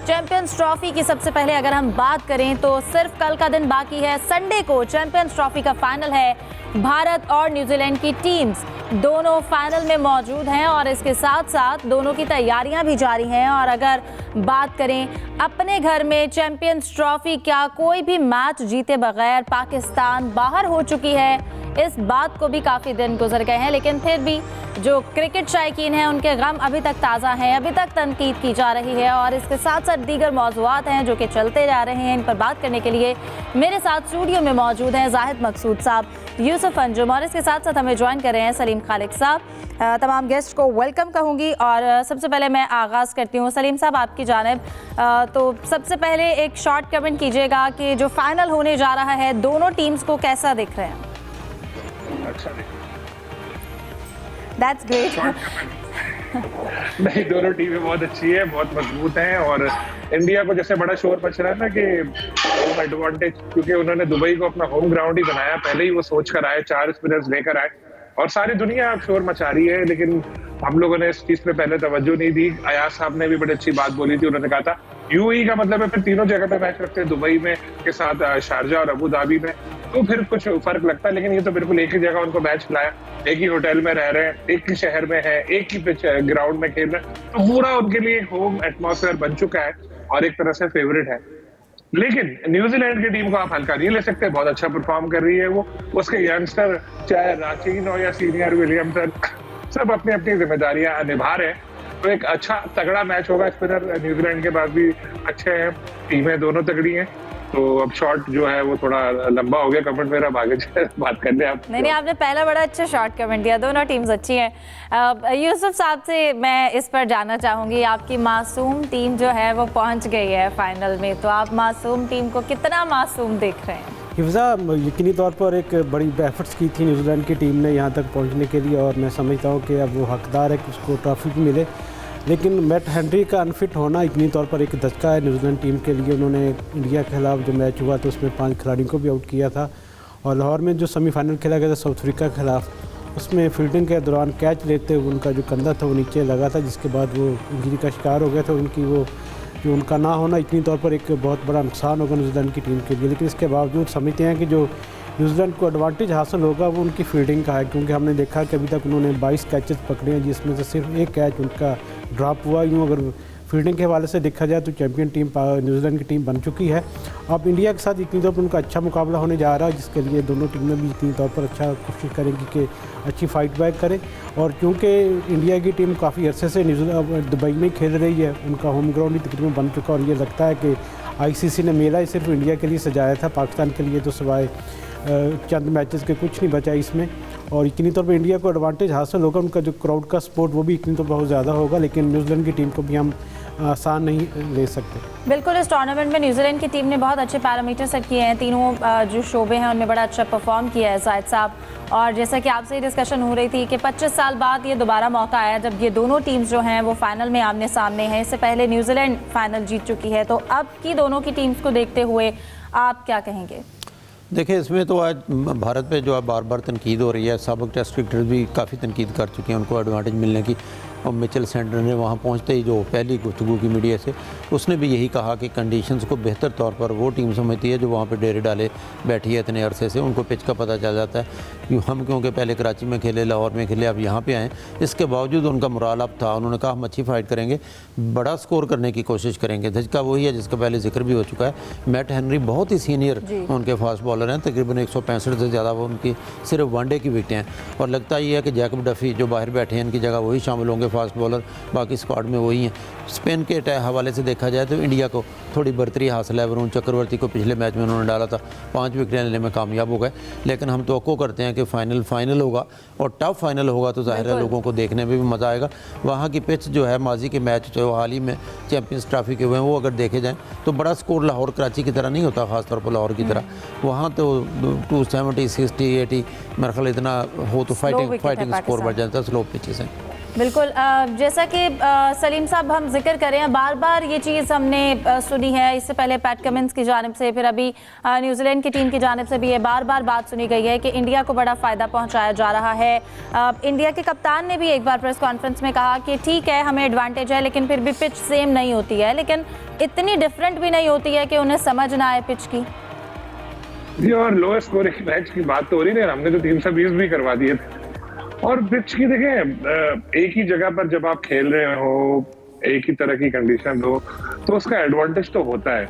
Champions trophy की सबसे पहले अगर हम बात करें तो सिर्फ कल का दिन बाकी है। संडे को चैंपियंस ट्रॉफी का फाइनल है। भारत और न्यूजीलैंड की टीम्स दोनों फाइनल में मौजूद हैं और इसके साथ साथ दोनों की तैयारियां भी जारी हैं। और अगर बात करें अपने घर में चैंपियंस ट्रॉफी, क्या कोई भी मैच जीते बगैर पाकिस्तान बाहर हो चुकी है, इस बात को भी काफ़ी दिन गुजर गए हैं, लेकिन फिर भी जो क्रिकेट शायकीन हैं उनके गम अभी तक ताज़ा हैं, अभी तक तनकीद की जा रही है। और इसके साथ साथ दीगर मौज़ूआत हैं जो कि चलते जा रहे हैं। इन पर बात करने के लिए मेरे साथ स्टूडियो में मौजूद हैं जाहिद मकसूद साहब, यूसुफ अंजुम और इसके साथ साथ हमें ज्वाइन कर रहे हैं सलीम खालिक साहब। तमाम गेस्ट को वेलकम कहूँगी और सबसे पहले मैं आगाज़ करती हूँ सलीम साहब आपकी जानिब। तो सबसे पहले एक शॉर्ट कमेंट कीजिएगा कि जो फाइनल होने जा रहा है दोनों टीम्स को कैसा दिख रहे हैं? अच्छा That's great. नहीं, दोनों टीमें बहुत अच्छी है, बहुत मजबूत हैं और इंडिया को जैसे बड़ा शोर मच रहा है ना कि होम एडवांटेज, क्योंकि उन्होंने दुबई को अपना होम ग्राउंड ही बनाया, पहले ही वो सोच कर आए, 4 स्पिनर्स लेकर आए और सारी दुनिया अब शोर मचा रही है। लेकिन हम लोगों ने इस चीज पे पहले तवज्जो नहीं दी। अयाज साहब ने भी बड़ी अच्छी बात बोली थी, उन्होंने कहा था यूएई का मतलब है फिर तीनों जगह पे मैच रखते हैं, दुबई में के साथ शारजा और अबू धाबी में, तो फिर कुछ फर्क लगता है। लेकिन ये तो बिल्कुल एक ही जगह उनको मैच खिलाया, एक ही होटल में रह रहे हैं, एक ही शहर में है, एक ही पिच ग्राउंड में खेल रहे हैं, तो पूरा उनके लिए एक होम एटमॉस्फेयर बन चुका है और एक तरह से फेवरेट है। लेकिन न्यूजीलैंड की टीम को आप हल्का नहीं ले सकते, बहुत अच्छा परफॉर्म कर रही है वो। उसके यंगस्टर चाहे राचीन हो या सीनियर विलियमसन, सब अपनी अपनी जिम्मेदारियां निभा रहे हैं। तो एक अच्छा तगड़ा मैच होगा। स्पिनर न्यूजीलैंड के पास भी अच्छे हैं, टीमें दोनों तगड़ी हैं। तो अब शॉट जो है वो थोड़ा लंबा हो गया कमेंट मेरा, आगे बात करने आप। नहीं, आपने पहला बड़ा अच्छा शॉर्ट कमेंट दिया, दोनों टीम्स अच्छी हैं। यूसुफ साहब से मैं इस पर जानना चाहूँगी, आपकी मासूम टीम जो है वो पहुँच गई है फाइनल में, तो आप मासूम टीम को कितना मासूम देख रहे हैं? हिफ्जा यकीनी तौर पर एक बड़ी एफर्ट्स की थी न्यूजीलैंड की टीम ने यहाँ तक पहुँचने के लिए और मैं समझता हूँ कि अब वो हकदार है कि उसको ट्रॉफी भी मिले। लेकिन मैट हेनरी का अनफिट होना यकीनी तौर पर एक धक्का है न्यूजीलैंड टीम के लिए। उन्होंने इंडिया के खिलाफ जो मैच हुआ तो उसमें 5 खिलाड़ियों को भी आउट किया था और लाहौर में जो सेमीफाइनल खेला गया था साउथ अफ्रीका के खिलाफ, उसमें फील्डिंग के दौरान कैच लेते हुए उनका जो कंधा था वो नीचे लगा था, जिसके बाद वो इंजरी का शिकार हो गया था। उनकी वो जो उनका ना होना यकीनी तौर पर एक बहुत बड़ा नुकसान होगा न्यूजीलैंड की टीम के लिए। लेकिन इसके बावजूद समझते हैं कि जो न्यूजीलैंड को एडवांटेज हासिल होगा वो उनकी फील्डिंग का है, क्योंकि हमने देखा कि अभी तक उन्होंने 22 कैचेस पकड़े हैं, जिसमें से सिर्फ एक कैच उनका ड्रॉप हुआ। यूँ अगर फील्डिंग के हवाले से देखा जाए तो चैंपियन टीम न्यूजीलैंड की टीम बन चुकी है। अब इंडिया के साथ यकीनी तौर पर उनका अच्छा मुकाबला होने जा रहा है, जिसके लिए दोनों टीमें भी यकीनी तौर पर अच्छा कोशिश करेंगी कि अच्छी फाइट बैक करें। और क्योंकि इंडिया की टीम काफ़ी अरसे से दुबई में खेल रही है, उनका होम ग्राउंड ही तकरीबन बन चुका और ये लगता है कि आईसीसी ने मेला ही सिर्फ इंडिया के लिए सजाया था, पाकिस्तान के लिए तो सिवाय चंद मैचेस के कुछ नहीं बचा इसमें। और यकीनी तौर पर इंडिया को एडवांटेज हासिल होगा, उनका जो क्राउड का सपोर्ट वो भी यकीनी तौर पर बहुत ज़्यादा होगा। लेकिन न्यूजीलैंड की टीम को भी हम आसान नहीं ले सकते। बिल्कुल, इस टूर्नामेंट में न्यूजीलैंड की टीम ने बहुत अच्छे पैरामीटर सेट किए हैं, तीनों जो शोबे हैं उनमें बड़ा अच्छा परफॉर्म किया है जाहिद साहब। और जैसा कि आपसे डिस्कशन हो रही थी कि 25 साल बाद ये दोबारा मौका आया जब ये दोनों टीम्स जो हैं वो फाइनल में आमने सामने हैं। इससे पहले न्यूजीलैंड फाइनल जीत चुकी है, तो अब की दोनों की टीम्स को देखते हुए आप क्या कहेंगे? देखिए, इसमें तो आज भारत पे जो है बार बार तनकीद हो रही है, साबिक टेस्ट क्रिकेटर भी काफ़ी तनकीद कर चुके हैं उनको एडवांटेज मिलने की। और मिचेल सेंटर ने वहाँ पहुँचते ही जो पहली गुफ्तगू की मीडिया से, उसने भी यही कहा कि कंडीशंस को बेहतर तौर पर वो टीम समझती है जो वहाँ पे डेरे डाले बैठी है इतने अरसे से, उनको पिच का पता चल जाता है। हम क्योंकि पहले कराची में खेले, लाहौर में खेले, अब यहाँ पे आए, इसके बावजूद उनका मुराल अब था। उन्होंने कहा हम अच्छी फाइट करेंगे, बड़ा स्कोर करने की कोशिश करेंगे। धचका वही है जिसका पहले जिक्र भी हो चुका है, मैट हेनरी बहुत ही सीनियर उनके फास्ट बॉलर हैं, तकरीबन 165 से ज़्यादा वो उनकी सिर्फ वनडे की विकटें हैं। और लगता ही है कि जैकब डफी जो बाहर बैठे हैं इनकी जगह वही शामिल होंगे फास्ट बॉलर, बाकी स्क्वाड में वही हैं। स्पिन के हवाले से देखा जाए तो इंडिया को थोड़ी बर्तरी हासिल है। वरुण चक्रवर्ती को पिछले मैच में उन्होंने डाला था, 5 विकेट लेने में कामयाब हो गए। लेकिन हम तवक्को करते हैं कि फाइनल होगा और टफ फाइनल होगा, तो ज़ाहिर है लोगों को देखने में भी मज़ा आएगा। वहाँ की पिच जो है, माजी के मैच जो हाल ही में चैंपियंस ट्रॉफी के हुए हैं, वो अगर देखे जाएँ तो बड़ा स्कोर लाहौर कराची की तरह नहीं होता, ख़ासतौर पर लाहौर की तरह। वहाँ तो 270, 60, 80 मेरे ख्याल इतना हो तो फाइटिंग स्कोर बढ़ जाता है, स्लो पिचेस हैं। बिल्कुल। जैसा कि सलीम साहब हम जिक्र करें, बार बार ये चीज़ हमने सुनी है, इससे पहले पैट कमिंस की जानिब से, फिर अभी न्यूजीलैंड की टीम की जानिब से भी ये बार बार बात सुनी गई है कि इंडिया को बड़ा फ़ायदा पहुंचाया जा रहा है। इंडिया के कप्तान ने भी एक बार प्रेस कॉन्फ्रेंस में कहा कि ठीक है हमें एडवांटेज है, लेकिन फिर भी पिच सेम नहीं होती है, लेकिन इतनी डिफरेंट भी नहीं होती है कि उन्हें समझ ना आए पिच की। जी, और लोअर स्कोरिंग मैच की बात तो हो रही है, हमने तो 320 भी करवा दिए थे। और पिच की देखें, एक ही जगह पर जब आप खेल रहे हो, एक ही तरह की कंडीशन हो, तो उसका एडवांटेज तो होता है।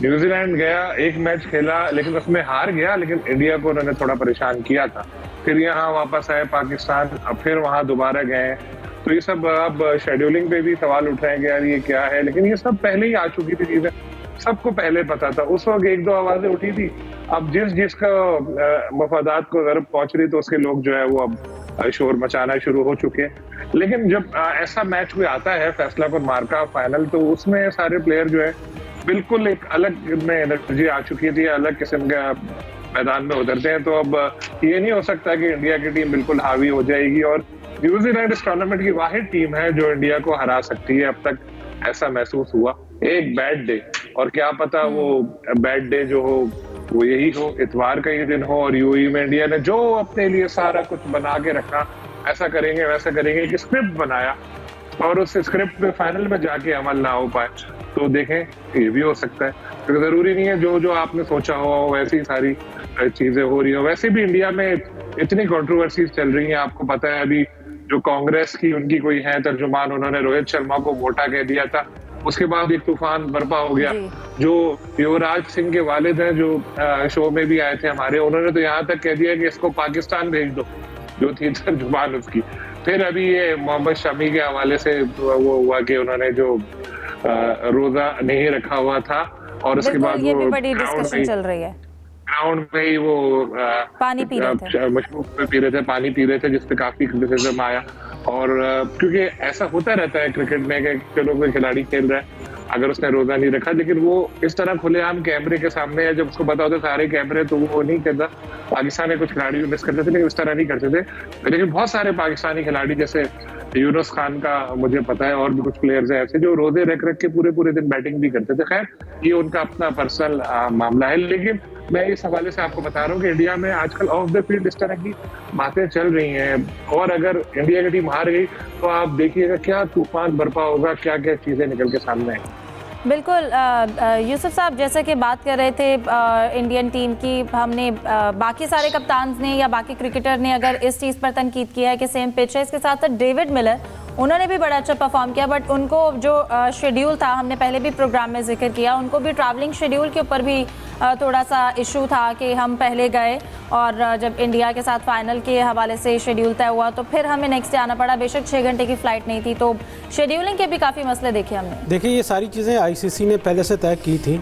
न्यूजीलैंड गया, एक मैच खेला, लेकिन उसमें हार गया, लेकिन इंडिया को उन्होंने थोड़ा परेशान किया था। फिर यहाँ वापस आए पाकिस्तान, अब फिर वहां दोबारा गए। तो ये सब अब शेड्यूलिंग पे भी सवाल उठ रहे हैं कि यार ये क्या है, लेकिन ये सब पहले ही आ चुकी थी चीजें, सबको पहले पता था। उस वक्त एक दो आवाजें उठी थी, अब जिसका मफादात को जरूरत पहुंच रही तो उसके लोग जो है वो अब शोर मचाना शुरू हो चुके हैं। लेकिन जब ऐसा मैच कोई आता है फैसला कुन मार्का फाइनल, तो उसमें सारे प्लेयर जो है बिल्कुल एक अलग में एनर्जी आ चुकी थी, अलग किस्म का मैदान में उतरते हैं। तो अब ये नहीं हो सकता कि इंडिया की टीम बिल्कुल हावी हो जाएगी, और न्यूजीलैंड इस टूर्नामेंट की वाहिद टीम है जो इंडिया को हरा सकती है। अब तक ऐसा महसूस हुआ। एक बैड डे, और क्या पता वो बैड डे जो हो वो यही हो, इतवार का ही दिन हो, और यूएई में इंडिया ने जो अपने लिए सारा कुछ बना के रखा, ऐसा करेंगे वैसा करेंगे, एक स्क्रिप्ट बनाया, और उस स्क्रिप्ट में फाइनल में जाके अमल ना हो पाए, तो देखें ये भी हो सकता है। क्योंकि तो जरूरी नहीं है जो आपने सोचा हो वैसी सारी चीजें हो रही हो। वैसे भी इंडिया में इतनी कंट्रोवर्सीज चल रही हैं, आपको पता है अभी जो कांग्रेस की उनकी कोई है तर्जुमान, उन्होंने रोहित शर्मा को मोटा कह दिया था, उसके बाद एक तूफान बर्पा हो गया। जो युवराज सिंह के वालिद हैं जो शो में भी आए थे हमारे, उन्होंने तो यहाँ तक कह दिया कि इसको पाकिस्तान भेज दो, जो थी तर्जुमान उसकी। फिर अभी ये मोहम्मद शमी के हवाले से वो हुआ कि उन्होंने जो रोजा नहीं रखा हुआ था, और उसके बाद ये भी बड़ी डिस्कशन चल रही है, ग्राउंड में ही वो पानी पी रहे थे, पानी पी रहे थे, जिसपे काफी क्रिटिसिज्म आया। और क्योंकि ऐसा होता रहता है क्रिकेट में कि चलो कोई खिलाड़ी खेल रहा है, अगर उसने रोजा नहीं रखा, लेकिन वो इस तरह खुलेआम कैमरे के सामने है, जब उसको पता होता है सारे कैमरे, तो वो नहीं करता। पाकिस्तान में कुछ खिलाड़ी भी मिस करते थे, लेकिन इस तरह नहीं करते थे। लेकिन बहुत सारे पाकिस्तानी खिलाड़ी, जैसे यूनुस खान का मुझे पता है, और भी कुछ प्लेयर्स हैं ऐसे जो रोजे रख के पूरे दिन बैटिंग भी करते थे। खैर ये उनका अपना पर्सनल मामला है, लेकिन मैं इस हवाले से आपको बता रहा हूँ कि इंडिया में आजकल ऑफ द फील्ड इस तरह की बातें चल रही हैं, और अगर इंडिया की टीम हार गई तो आप देखिएगा क्या तूफान बर्पा होगा, क्या क्या चीजें निकल के सामने आएंगी। बिल्कुल। यूसुफ साहब जैसे कि बात कर रहे थे इंडियन टीम की, हमने बाकी सारे कप्तान ने या बाकी क्रिकेटर ने अगर इस चीज़ पर तनकीद किया है कि सेम पिच है, इसके साथ साथ डेविड मिलर उन्होंने भी बड़ा अच्छा परफॉर्म किया, बट उनको जो शेड्यूल था, हमने पहले भी प्रोग्राम में जिक्र किया, उनको भी ट्रैवलिंग शेड्यूल के ऊपर भी थोड़ा सा इशू था कि हम पहले गए, और जब इंडिया के साथ फाइनल के हवाले से शेड्यूल तय हुआ तो फिर हमें नेक्स्ट डे आना पड़ा। बेशक 6 घंटे की फ़्लाइट नहीं थी, तो शेड्यूलिंग के भी काफ़ी मसले देखे हमने। देखिए ये सारी चीज़ें आईसीसी ने पहले से तय की थी,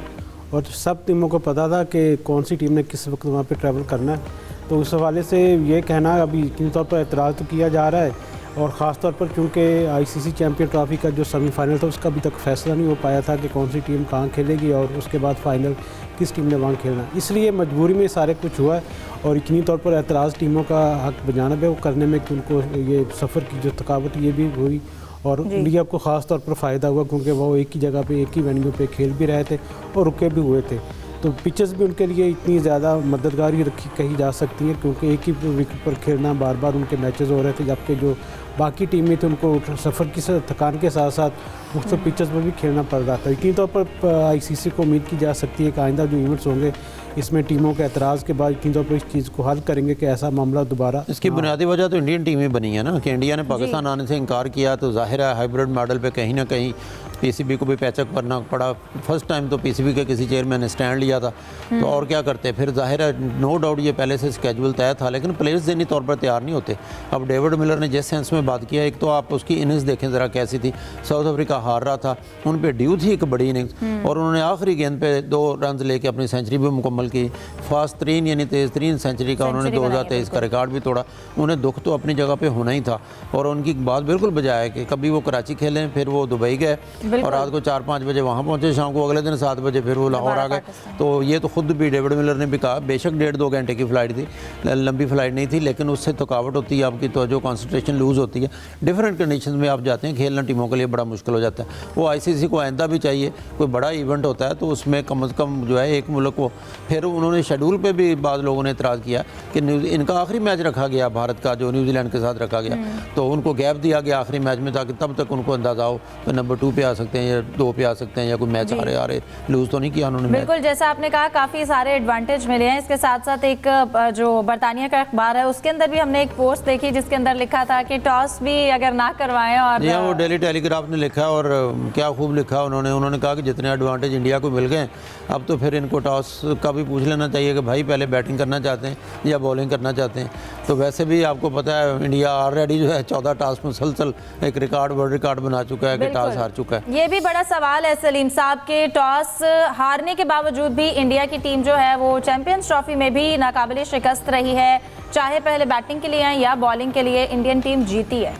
और सब टीमों को पता था कि कौन सी टीम ने किस वक्त वहाँ पे ट्रैवल करना है। तो उस हवाले से ये कहना अभी यकीनी तौर पर एतराज़ तो किया जा रहा है, और ख़ास तौर पर क्योंकि आईसीसी चैम्पियन ट्रॉफी का जो सेमीफाइनल था उसका अभी तक फैसला नहीं हो पाया था कि कौन सी टीम कहाँ खेलेगी, और उसके बाद फाइनल किस टीम ने वहाँ खेलना, इसलिए मजबूरी में सारे कुछ हुआ है। और यकीनी तौर पर एतराज़ टीमों का हक बजाना है वो करने में कि उनको ये सफ़र की जो थकावट ये भी हुई, और इंडिया को ख़ास तौर पर फ़ायदा हुआ क्योंकि वो एक ही जगह पे एक ही वेन्यू पे खेल भी रहे थे और रुके भी हुए थे। तो पिचेस भी उनके लिए इतनी ज़्यादा मददगार ही रखी कही जा सकती है, क्योंकि एक ही विकेट पर खेलना बार बार उनके मैचेस हो रहे थे, जबकि जो बाकी टीमें थी उनको सफ़र की थकान के साथ साथ मुख्तलिफ पिचेस पर भी खेलना पड़ रहा था। यकीनी तौर पर आईसीसी को उम्मीद की जा सकती है कि आइंदा जो इवेंट्स होंगे इसमें टीमों के एतराज़ के बाद यकीनी तौर पर इस चीज़ को हल करेंगे कि ऐसा मामला दोबारा। इसकी बुनियादी वजह तो इंडियन टीम ही बनी है ना, कि इंडिया ने पाकिस्तान आने से इनकार किया, तो जाहिर है हाइब्रिड मॉडल पे कहीं ना कहीं पीसीबी को भी पैचअप करना पड़ा। फर्स्ट टाइम तो पीसीबी के किसी चेयरमैन ने स्टैंड लिया था, तो और क्या करते, फिर जाहिर है नो डाउट ये पहले से स्केड्यूल तय था, लेकिन प्लेयर्स ज़हनी तौर पर तैयार नहीं होते। अब डेविड मिलर ने जिस सेंस में बात किया, एक तो आप उसकी इनिंग्स देखें ज़रा कैसी थी, साउथ अफ्रीका हार रहा था, उन पर ड्यू थी एक बड़ी इनिंग्स, और उन्होंने आखिरी गेंद पे 2 रन लेके अपनी सेंचुरी भी मुकम्मल की, फास्ट तरीन यानी तेज़ तरीन सेंचुरी का उन्होंने 2023 का रिकॉर्ड भी तोड़ा। उन्हें दुख तो अपनी जगह पे होना ही था, और उनकी बात बिल्कुल बजाय कि कभी वो कराची खेलें, फिर वो दुबई गए और रात को 4-5 बजे वहाँ पहुँचे, शाम को अगले दिन 7 बजे फिर वो लाहौर आ गए। तो ये तो खुद भी डेविड मिलर ने भी कहा, बेशक 1.5-2 घंटे की फ़्लाइट थी, लंबी फ़्लाइट नहीं थी, लेकिन उससे थकावट होती है, आपकी तवज्जो कंसंट्रेशन लूज़ होती होती है, डिफरेंट कंडीशन में आप जाते हैं, खेलना टीमों के लिए बड़ा मुश्किल हो जाता है। वो आईसीसी को आइंदा भी चाहिए, कोई बड़ा इवेंट होता है तो उसमें कम से कम जो है एक मुल्क को, फिर उन्होंने शेड्यूल पे भी बाद लोगों ने इतराज़ किया कि इनका आखिरी मैच रखा गया भारत का, जो न्यूजीलैंड के साथ रखा गया, तो उनको गैप दिया गया आखिरी मैच में, ताकि तब तक उनको अंदाज़ा हो तो नंबर 2 पे आ सकते हैं या 2 पे आ सकते हैं, या कोई मैच आ रहे लूज़ तो नहीं किया उन्होंने। बिल्कुल, जैसा आपने कहा काफ़ी सारे एडवांटेज मिले हैं। इसके साथ साथ एक जो बरतानिया का अखबार है उसके अंदर भी हमने एक पोस्ट देखी जिसके अंदर लिखा था कि टॉस भी अगर ना करवाएं, और वो डेली टेलीग्राफ ने लिखा, और क्या खूब लिखा उन्होंने कहा कि जितने एडवांटेज इंडिया को मिल गए, अब तो फिर इनको टॉस का भी पूछ लेना चाहिए कि भाई पहले बैटिंग करना चाहते हैं या बॉलिंग करना चाहते हैं। तो वैसे भी आपको पता है इंडिया ऑलरेडी जो है 14 टॉस मुसलसल एक वर्ल्ड रिकॉर्ड बना चुका है कि टॉस हार चुका है। ये भी बड़ा सवाल है सलीम साहब के टॉस हारने के बावजूद भी इंडिया की टीम जो है वो चैंपियंस ट्रॉफी में भी नाकाबिले शिकस्त रही है, चाहे पहले बैटिंग के लिए या बॉलिंग के लिए इंडियन टीम जीती है।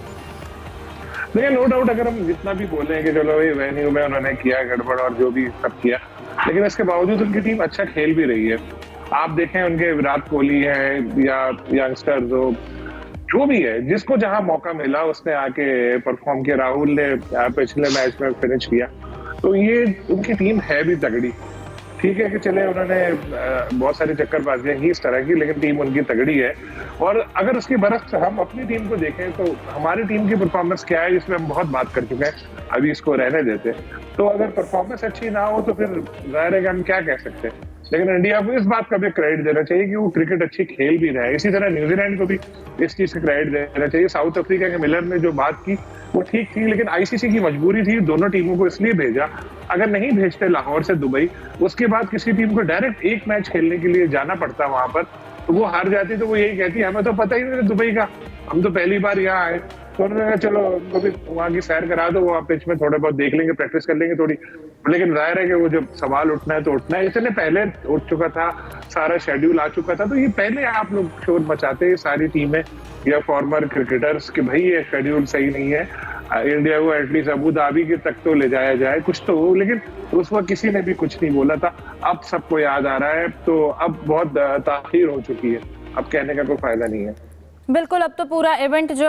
नहीं, नो डाउट, अगर हम जितना भी बोले कि चलो भाई वेन्यू में उन्होंने किया गड़बड़ और जो भी सब किया, लेकिन इसके बावजूद उनकी टीम अच्छा खेल भी रही है। आप देखें उनके विराट कोहली है या यंगस्टर्स जो भी है, जिसको जहां मौका मिला उसने आके परफॉर्म किया। राहुल ने पिछले मैच में फिनिश किया, तो ये उनकी टीम है भी तगड़ी। ठीक है कि चले उन्होंने बहुत सारी चक्करबाजियां की इस तरह की, लेकिन टीम उनकी तगड़ी है। और अगर उसके बरक्स हम अपनी टीम को देखें तो हमारी टीम की परफॉर्मेंस क्या है, इसमें हम बहुत बात कर चुके हैं, अभी इसको रहने देते। तो अगर परफॉर्मेंस अच्छी ना हो तो फिर जाहिर है कि हम क्या कह सकते हैं। लेकिन इंडिया को इस बात का भी क्रेडिट देना चाहिए कि वो क्रिकेट अच्छी खेल भी रहा है। इसी तरह न्यूजीलैंड को भी इस चीज का क्रेडिट देना चाहिए। साउथ अफ्रीका के मिलर ने जो बात की वो ठीक थी, लेकिन आईसीसी की मजबूरी थी, दोनों टीमों को इसलिए भेजा। अगर नहीं भेजते लाहौर से दुबई, उसके बाद किसी टीम को डायरेक्ट एक मैच खेलने के लिए जाना पड़ता वहां पर, तो वो हार जाती, तो वो यही कहती हमें तो पता ही नहीं दुबई का, हम तो पहली बार यहाँ आए। तो उन्होंने कहा चलो उनको भी वहाँ की सैर करा दो, वहाँ पिच में थोड़े बहुत देख लेंगे, प्रैक्टिस कर लेंगे थोड़ी। लेकिन जाहिर है कि वो जब सवाल उठना है तो उठना है, इतने पहले उठ चुका था, सारा शेड्यूल आ चुका था, तो ये पहले आप लोग शोर मचाते हैं सारी टीमें या फॉर्मर क्रिकेटर्स कि भाई ये शेड्यूल सही नहीं है, इंडिया को एटलीस्ट अबू धाबी के तक तो ले जाया जाए, कुछ तो हो। लेकिन उस वक्त किसी ने भी कुछ नहीं बोला था। अब सबको याद आ रहा है, तो अब बहुत ताखीर हो चुकी है, अब कहने का कोई फायदा नहीं है। बिल्कुल, अब तो पूरा इवेंट जो